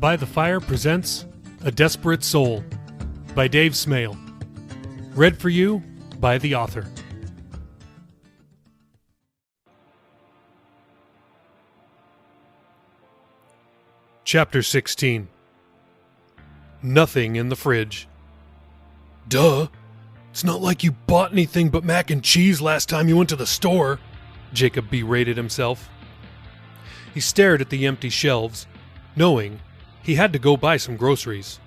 By the Fire presents A Desperate Soul by Dave Smale. Read for you by the author. Chapter 16. Nothing in the fridge. Duh. It's not like you bought anything but mac and cheese last time you went to the store, Jacob berated himself. He stared at the empty shelves, knowing he had to go buy some groceries.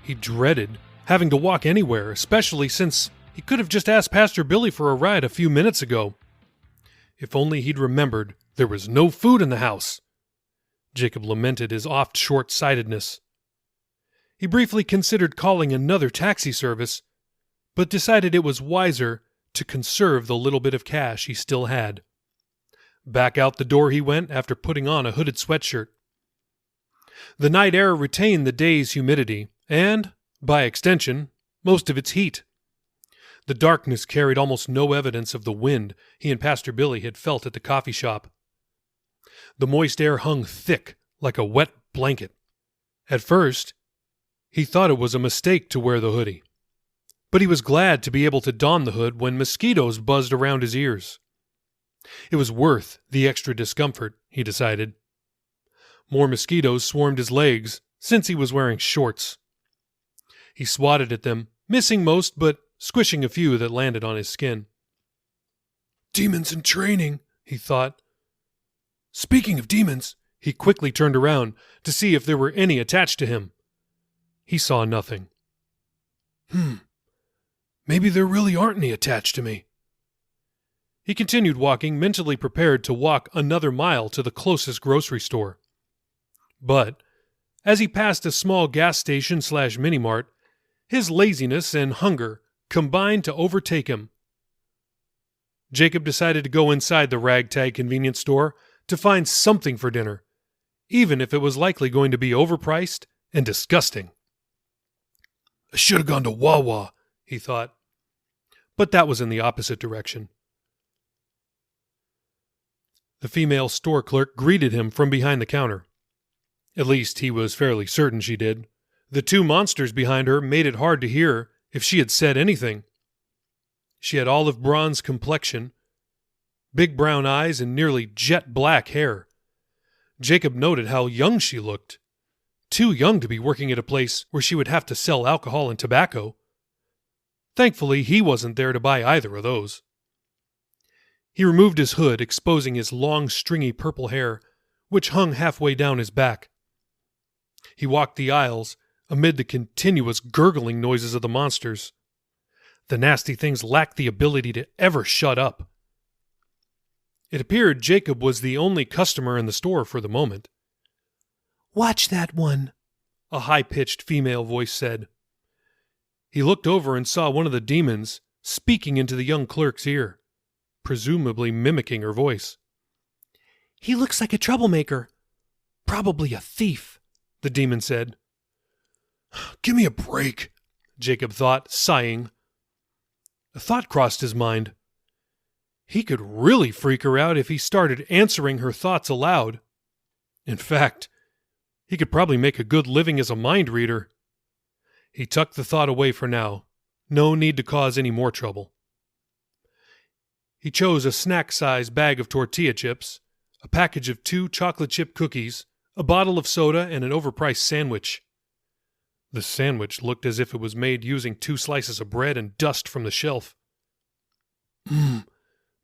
He dreaded having to walk anywhere, especially since he could have just asked Pastor Billy for a ride a few minutes ago. If only he'd remembered there was no food in the house. Jacob lamented his oft short-sightedness. He briefly considered calling another taxi service, but decided it was wiser to conserve the little bit of cash he still had. Back out the door he went after putting on a hooded sweatshirt. The night air retained the day's humidity, and, by extension, most of its heat. The darkness carried almost no evidence of the wind he and Pastor Billy had felt at the coffee shop. The moist air hung thick like a wet blanket. At first, he thought it was a mistake to wear the hoodie, but he was glad to be able to don the hood when mosquitoes buzzed around his ears. It was worth the extra discomfort, he decided. More mosquitoes swarmed his legs since he was wearing shorts. He swatted at them, missing most but squishing a few that landed on his skin. Demons in training, he thought. Speaking of demons, he quickly turned around to see if there were any attached to him. He saw nothing. Maybe there really aren't any attached to me. He continued walking, mentally prepared to walk another mile to the closest grocery store. But, as he passed a small gas station/mini-mart, his laziness and hunger combined to overtake him. Jacob decided to go inside the ragtag convenience store to find something for dinner, even if it was likely going to be overpriced and disgusting. I should have gone to Wawa, he thought. But that was in the opposite direction. The female store clerk greeted him from behind the counter. At least he was fairly certain she did. The two monsters behind her made it hard to hear if she had said anything. She had olive bronze complexion, big brown eyes, and nearly jet black hair. Jacob noted how young she looked. Too young to be working at a place where she would have to sell alcohol and tobacco. Thankfully, he wasn't there to buy either of those. He removed his hood, exposing his long, stringy purple hair, which hung halfway down his back. He walked the aisles amid the continuous gurgling noises of the monsters. The nasty things lacked the ability to ever shut up. It appeared Jacob was the only customer in the store for the moment. Watch that one, a high-pitched female voice said. He looked over and saw one of the demons speaking into the young clerk's ear, presumably mimicking her voice. He looks like a troublemaker. Probably a thief, the demon said. Give me a break, Jacob thought, sighing. A thought crossed his mind. He could really freak her out if he started answering her thoughts aloud. In fact, he could probably make a good living as a mind reader. He tucked the thought away for now. No need to cause any more trouble. He chose a snack-sized bag of tortilla chips, a package of 2 chocolate chip cookies, a bottle of soda, and an overpriced sandwich. The sandwich looked as if it was made using 2 slices of bread and dust from the shelf.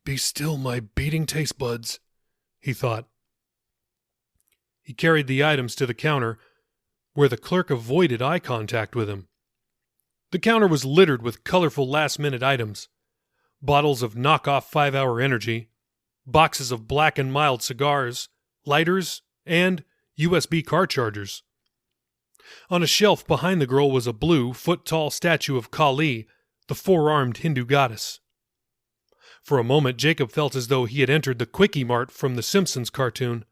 Be still, my beating taste buds, he thought. He carried the items to the counter, where the clerk avoided eye contact with him. The counter was littered with colorful last-minute items. Bottles of knockoff 5-Hour Energy, boxes of Black and Mild cigars, lighters, and USB car chargers. On a shelf behind the girl was a blue, foot-tall statue of Kali, the 4-armed Hindu goddess. For a moment, Jacob felt as though he had entered the Quickie Mart from the Simpsons cartoon.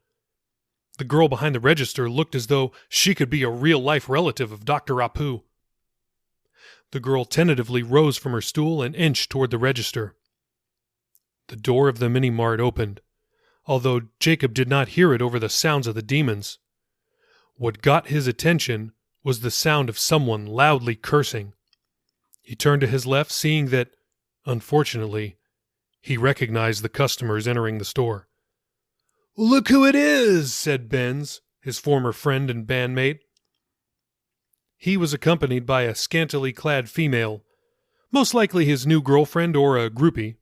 The girl behind the register looked as though she could be a real-life relative of Dr. Apu. The girl tentatively rose from her stool and inched toward the register. The door of the mini-mart opened, although Jacob did not hear it over the sounds of the demons. What got his attention was the sound of someone loudly cursing. He turned to his left, seeing that, unfortunately, he recognized the customers entering the store. "Look who it is," said Benz, his former friend and bandmate. He was accompanied by a scantily clad female, most likely his new girlfriend or a groupie.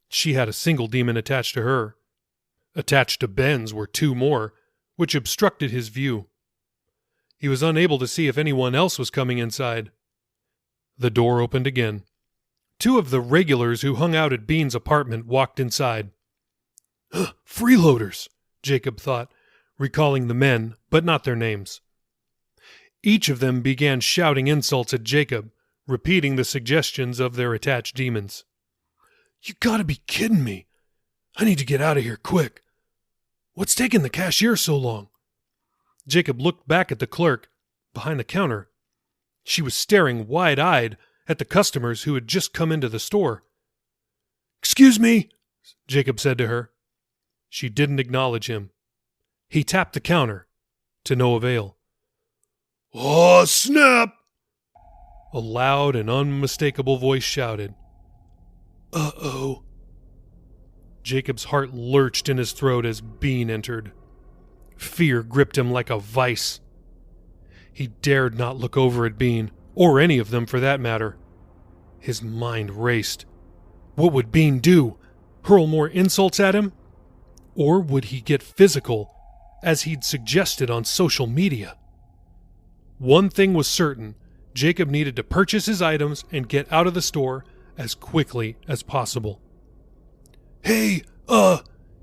She had a single demon attached to her. Attached to Benz were two more, which obstructed his view. He was unable to see if anyone else was coming inside. The door opened again. Two of the regulars who hung out at Bean's apartment walked inside. "Freeloaders," Jacob thought, recalling the men, but not their names. Each of them began shouting insults at Jacob, repeating the suggestions of their attached demons. "You gotta be kidding me. I need to get out of here quick. What's taking the cashier so long?" Jacob looked back at the clerk, behind the counter. She was staring wide-eyed at the customers who had just come into the store. "Excuse me," Jacob said to her. She didn't acknowledge him. He tapped the counter, to no avail. "Oh, snap!" A loud and unmistakable voice shouted. "Uh-oh." Jacob's heart lurched in his throat as Bean entered. Fear gripped him like a vice. He dared not look over at Bean, or any of them for that matter. His mind raced. What would Bean do? Hurl more insults at him? Or would he get physical, as he'd suggested on social media? One thing was certain. Jacob needed to purchase his items and get out of the store as quickly as possible. "Hey,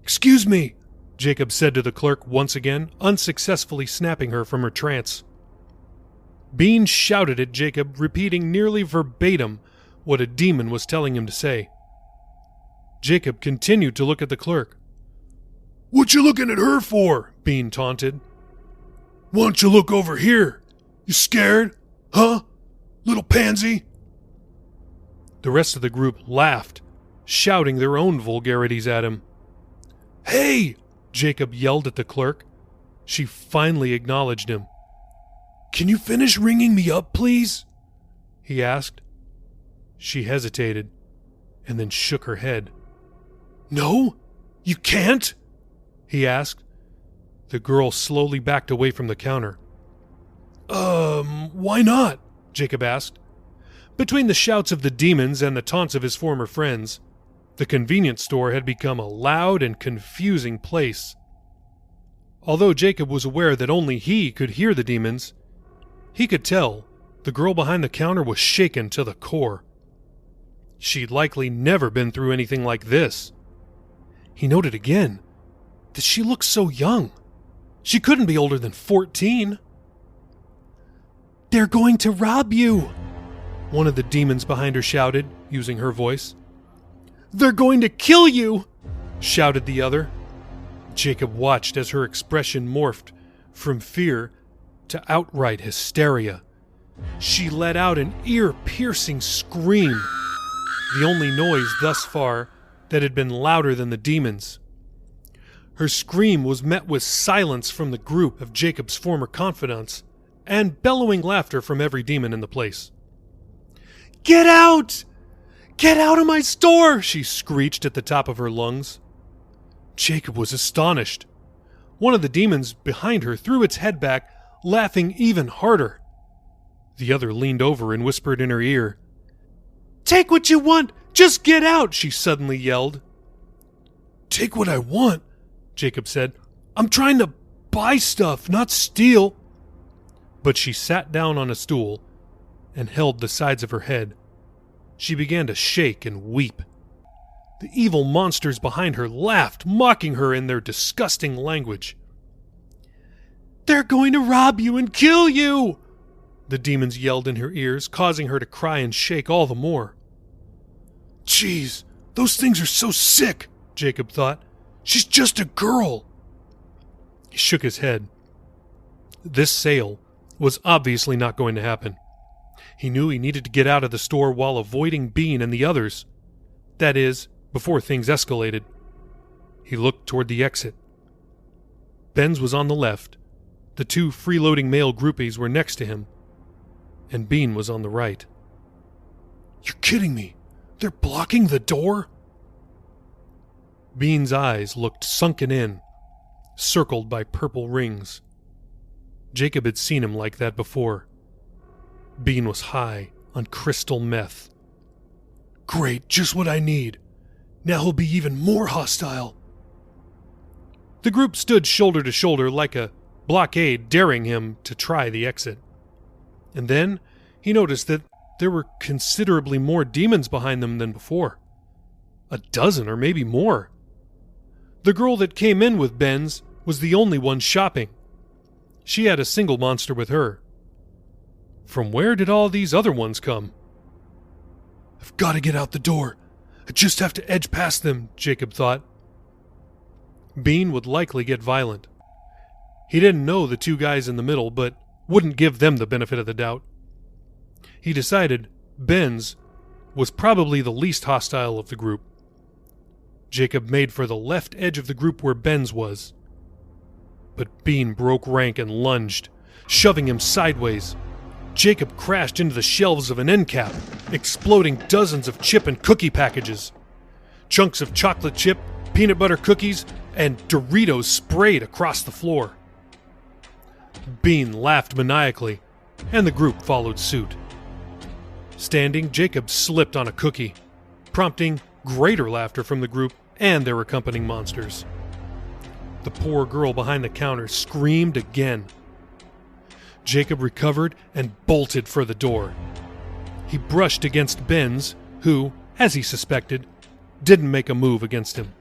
excuse me," Jacob said to the clerk once again, unsuccessfully snapping her from her trance. Bean shouted at Jacob, repeating nearly verbatim what a demon was telling him to say. Jacob continued to look at the clerk. "What you looking at her for?" Bean taunted. "Why don't you look over here? You scared? Huh? Little pansy?" The rest of the group laughed, shouting their own vulgarities at him. "Hey!" Jacob yelled at the clerk. She finally acknowledged him. "Can you finish ringing me up, please?" he asked. She hesitated, and then shook her head. "No? You can't?" he asked. The girl slowly backed away from the counter. Why not?" Jacob asked. Between the shouts of the demons and the taunts of his former friends, the convenience store had become a loud and confusing place. Although Jacob was aware that only he could hear the demons, he could tell the girl behind the counter was shaken to the core. She'd likely never been through anything like this. He noted again that she looked so young. She couldn't be older than 14. "They're going to rob you," one of the demons behind her shouted, using her voice. "They're going to kill you," shouted the other. Jacob watched as her expression morphed from fear to outright hysteria. She let out an ear-piercing scream, the only noise thus far that had been louder than the demons. Her scream was met with silence from the group of Jacob's former confidants, and bellowing laughter from every demon in the place. "Get out! Get out of my store!" she screeched at the top of her lungs. Jacob was astonished. One of the demons behind her threw its head back, laughing even harder. The other leaned over and whispered in her ear. "Take what you want! Just get out!" she suddenly yelled. "Take what I want," Jacob said. "I'm trying to buy stuff, not steal." But she sat down on a stool and held the sides of her head. She began to shake and weep. The evil monsters behind her laughed, mocking her in their disgusting language. "They're going to rob you and kill you!" the demons yelled in her ears, causing her to cry and shake all the more. "Jeez, those things are so sick," Jacob thought. "She's just a girl." He shook his head. This sale was obviously not going to happen. He knew he needed to get out of the store while avoiding Bean and the others. That is, before things escalated. He looked toward the exit. Ben's was on the left. The two freeloading male groupies were next to him, and Bean was on the right. You're kidding me. They're blocking the door? Bean's eyes looked sunken in, circled by purple rings. Jacob had seen him like that before. Bean was high on crystal meth. Great, just what I need. Now he'll be even more hostile. The group stood shoulder to shoulder like a blockade, daring him to try the exit. And then he noticed that there were considerably more demons behind them than before. A dozen or maybe more. The girl that came in with Ben's was the only one shopping. She had a single monster with her. From where did all these other ones come? I've got to get out the door. I just have to edge past them, Jacob thought. Bean would likely get violent. He didn't know the two guys in the middle, but wouldn't give them the benefit of the doubt. He decided Ben's was probably the least hostile of the group. Jacob made for the left edge of the group where Ben's was. But Bean broke rank and lunged, shoving him sideways. Jacob crashed into the shelves of an end cap, exploding dozens of chip and cookie packages. Chunks of chocolate chip, peanut butter cookies, and Doritos sprayed across the floor. Bean laughed maniacally, and the group followed suit. Standing, Jacob slipped on a cookie, prompting greater laughter from the group and their accompanying monsters. The poor girl behind the counter screamed again. Jacob recovered and bolted for the door. He brushed against Ben's, who, as he suspected, didn't make a move against him.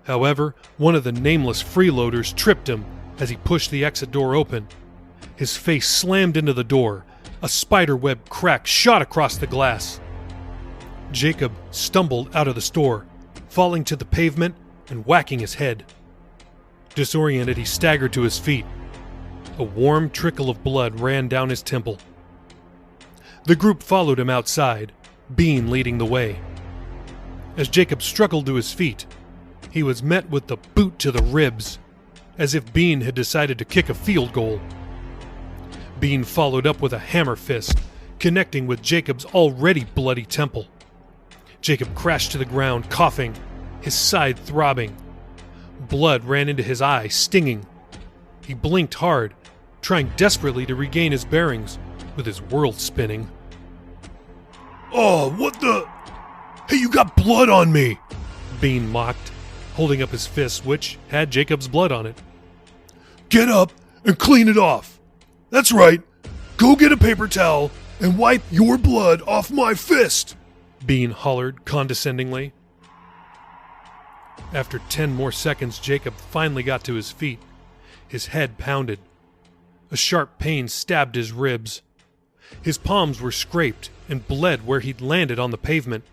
However, one of the nameless freeloaders tripped him as he pushed the exit door open. His face slammed into the door. A spiderweb crack shot across the glass. Jacob stumbled out of the store, falling to the pavement and whacking his head. Disoriented, he staggered to his feet. A warm trickle of blood ran down his temple. The group followed him outside, Bean leading the way. As Jacob struggled to his feet, he was met with the boot to the ribs, as if Bean had decided to kick a field goal. Bean followed up with a hammer fist, connecting with Jacob's already bloody temple. Jacob crashed to the ground, coughing, his side throbbing. Blood ran into his eye, stinging. He blinked hard, trying desperately to regain his bearings, with his world spinning. Oh, what the... Hey, you got blood on me! Bean mocked, holding up his fist, which had Jacob's blood on it. Get up and clean it off. That's right. Go get a paper towel and wipe your blood off my fist, Bean hollered condescendingly. After 10 more seconds, Jacob finally got to his feet. His head pounded. A sharp pain stabbed his ribs. His palms were scraped and bled where he'd landed on the pavement.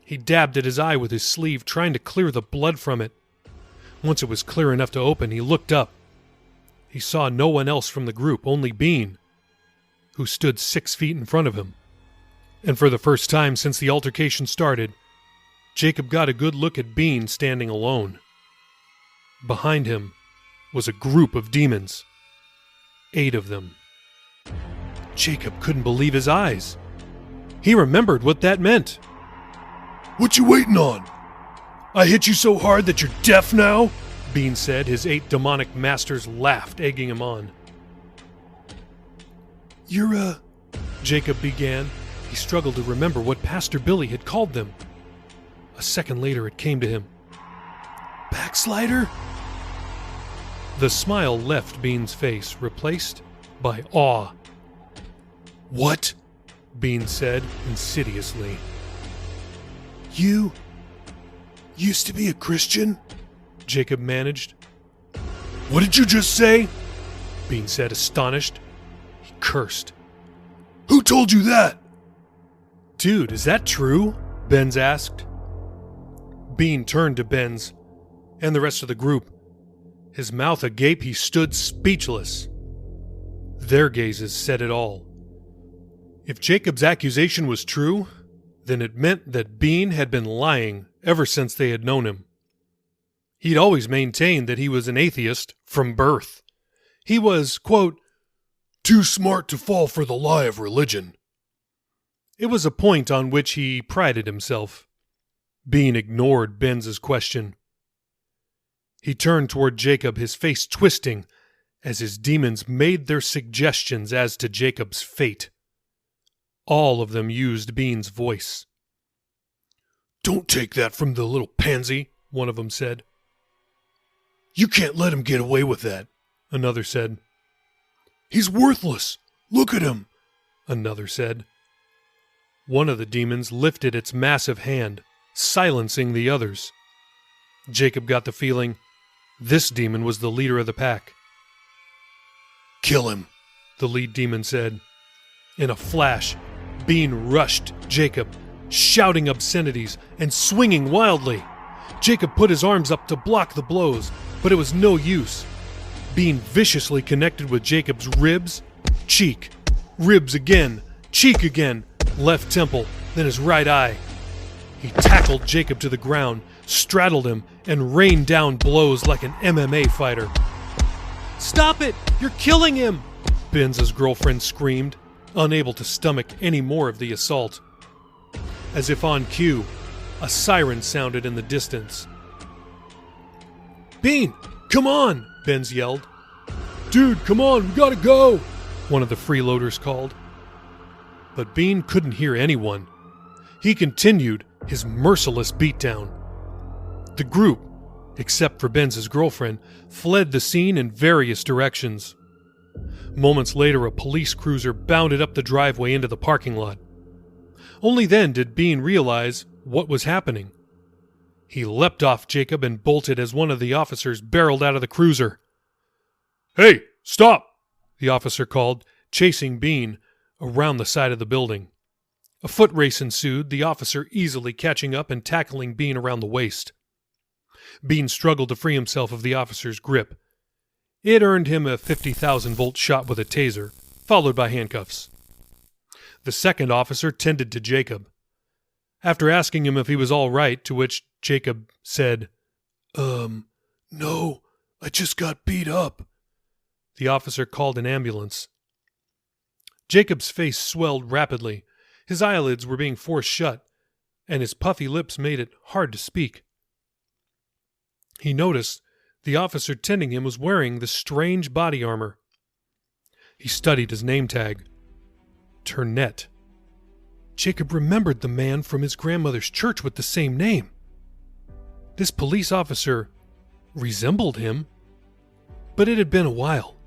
He dabbed at his eye with his sleeve, trying to clear the blood from it. Once it was clear enough to open, he looked up. He saw no one else from the group, only Bean, who stood 6 feet in front of him. And for the first time since the altercation started, Jacob got a good look at Bean standing alone. Behind him was a group of demons. 8 of them. Jacob couldn't believe his eyes. He remembered what that meant. What you waiting on? I hit you so hard that you're deaf now? Bean said. His 8 demonic masters laughed, egging him on. You're, Jacob began. He struggled to remember what Pastor Billy had called them. A second later it came to him. Backslider? The smile left Bean's face, replaced by awe. What? Bean said insidiously. You used to be a Christian? Jacob managed. What did you just say? Bean said, astonished. He cursed. Who told you that? Dude, is that true? Benz asked. Bean turned to Benz and the rest of the group. His mouth agape, he stood speechless. Their gazes said it all. If Jacob's accusation was true, then it meant that Bean had been lying ever since they had known him. He'd always maintained that he was an atheist from birth. He was, quote, too smart to fall for the lie of religion. It was a point on which he prided himself. Bean ignored Benz's question. He turned toward Jacob, his face twisting, as his demons made their suggestions as to Jacob's fate. All of them used Bean's voice. Don't take that from the little pansy, one of them said. You can't let him get away with that, another said. He's worthless. Look at him, another said. One of the demons lifted its massive hand, silencing the others. Jacob got the feeling this demon was the leader of the pack. Kill him, the lead demon said. In a flash, Bean rushed Jacob, shouting obscenities and swinging wildly. Jacob put his arms up to block the blows, but it was no use. Bean viciously connected with Jacob's ribs, cheek, ribs again, cheek again, left temple, then his right eye. He tackled Jacob to the ground, straddled him, and rained down blows like an MMA fighter. "Stop it! You're killing him!" Benz's girlfriend screamed, unable to stomach any more of the assault. As if on cue, a siren sounded in the distance. "Bean, come on!" Benz yelled. "Dude, come on, we gotta go!" one of the freeloaders called. But Bean couldn't hear anyone. He continued his merciless beatdown. The group, except for Benz's girlfriend, fled the scene in various directions. Moments later, a police cruiser bounded up the driveway into the parking lot. Only then did Bean realize what was happening. He leapt off Jacob and bolted as one of the officers barreled out of the cruiser. "Hey, stop!" the officer called, chasing Bean around the side of the building. A foot race ensued, the officer easily catching up and tackling Bean around the waist. Bean struggled to free himself of the officer's grip. It earned him a 50,000-volt shot with a taser, followed by handcuffs. The second officer tended to Jacob. After asking him if he was all right, to which Jacob said, No, I just got beat up," the officer called an ambulance. Jacob's face swelled rapidly. His eyelids were being forced shut, and his puffy lips made it hard to speak. He noticed the officer tending him was wearing the strange body armor. He studied his name tag. Turnett. Jacob remembered the man from his grandmother's church with the same name. This police officer resembled him, but it had been a while.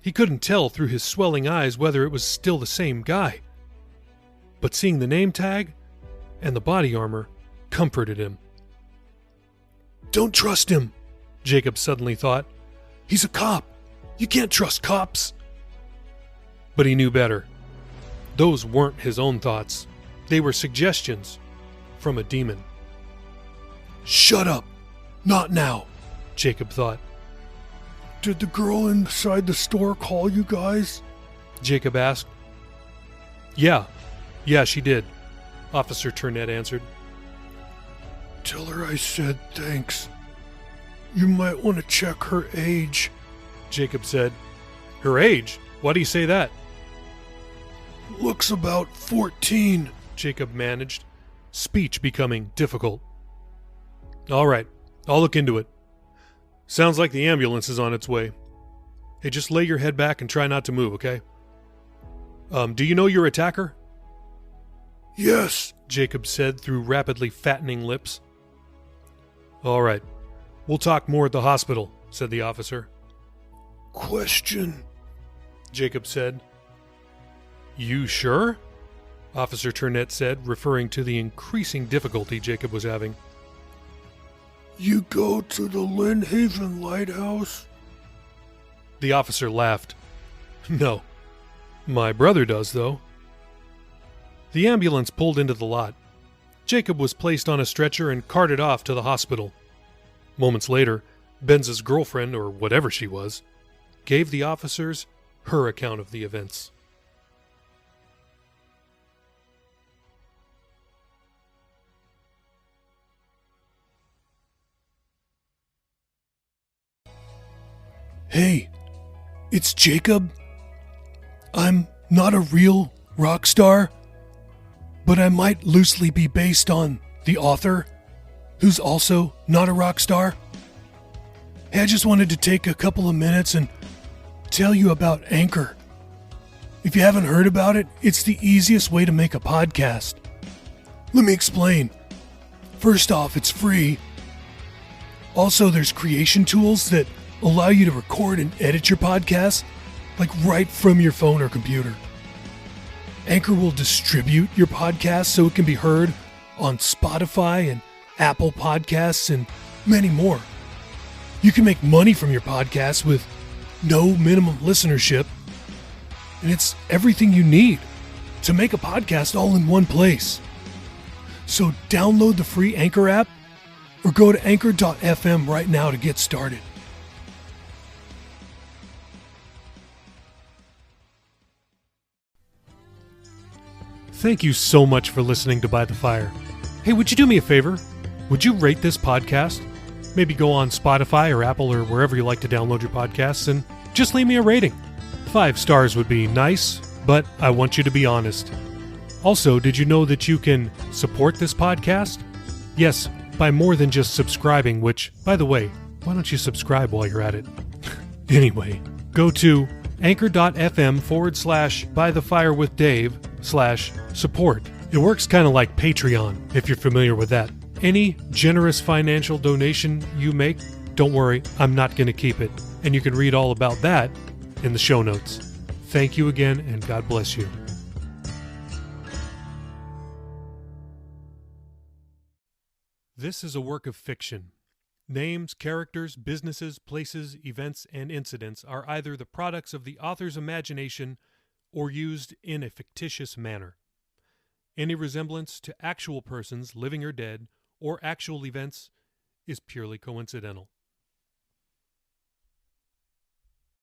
He couldn't tell through his swelling eyes whether it was still the same guy. But seeing the name tag and the body armor comforted him. "Don't trust him," Jacob suddenly thought. "He's a cop. You can't trust cops." But he knew better. Those weren't his own thoughts. They were suggestions from a demon. "Shut up. Not now," Jacob thought. "Did the girl inside the store call you guys?" Jacob asked. Yeah, she did," Officer Turnett answered. "Tell her I said thanks. You might want to check her age," Jacob said. "Her age? Why do you say that?" "Looks about 14, Jacob managed, speech becoming difficult. "All right, I'll look into it. Sounds like the ambulance is on its way. Hey, just lay your head back and try not to move, okay? Do you know your attacker?" "Yes," Jacob said through rapidly fattening lips. "All right, we'll talk more at the hospital," said the officer. "Question," Jacob said. "You sure?" Officer Turnett said, referring to the increasing difficulty Jacob was having. "You go to the Lynn Haven Lighthouse?" The officer laughed. "No. My brother does, though." The ambulance pulled into the lot. Jacob was placed on a stretcher and carted off to the hospital. Moments later, Benz's girlfriend, or whatever she was, gave the officers her account of the events. "Hey, It's Jacob. I'm not a real rock star, but I might loosely be based on the author, who's also not a rock star. Hey, I just wanted to take a couple of minutes and tell you about Anchor. If you haven't heard about it, it's the easiest way to make a podcast. Let me explain. First off, it's free. Also, there's creation tools that allow you to record and edit your podcast, like right from your phone or computer. Anchor will distribute your podcast so it can be heard on Spotify and Apple Podcasts and many more. You can make money from your podcast with no minimum listenership, and it's everything you need to make a podcast all in one place. So download the free Anchor app or go to anchor.fm right now to get started. Thank you so much for listening to By the Fire. Hey, would you do me a favor? Would you rate this podcast? Maybe go on Spotify or Apple or wherever you like to download your podcasts and just leave me a rating. 5 stars would be nice, but I want you to be honest. Also, did you know that you can support this podcast? Yes, by more than just subscribing, which, by the way, why don't you subscribe while you're at it? Anyway, go to anchor.fm/bythefirewithdave/support. It works kind of like Patreon, if you're familiar with that. Any generous financial donation you make, don't worry, I'm not going to keep it. And you can read all about that in the show notes. Thank you again, and God bless you. This is a work of fiction. Names, characters, businesses, places, events, and incidents are either the products of the author's imagination or used in a fictitious manner. Any resemblance to actual persons, living or dead, or actual events is purely coincidental.